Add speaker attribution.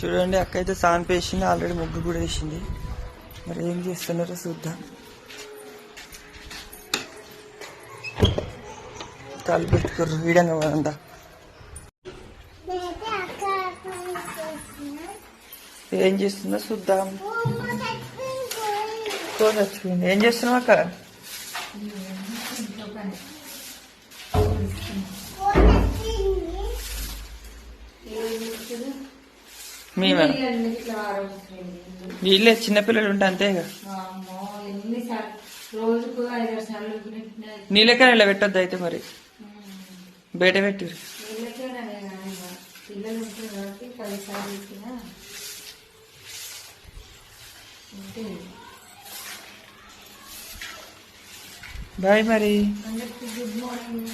Speaker 1: చూడండి అక్క అయితే సాన్ వేసింది, ఆల్రెడీ ముగ్గు కూడా వేసింది. మరి ఏం చేస్తున్నారో చూద్దాం. కాలు పెట్టుకోరు వీడంగా అంతా. ఏం చేస్తుందో చూద్దాం. కోన్ వచ్చింది. ఏం చేస్తున్నావు అక్క? మేమే వీళ్ళే చిన్నపిల్లలు ఉంటే అంతేగా. నీళ్ళకే ఇలా పెట్టొద్దు అయితే మరి బయట పెట్టిరు. బాయ్ మరి.
Speaker 2: Good morning.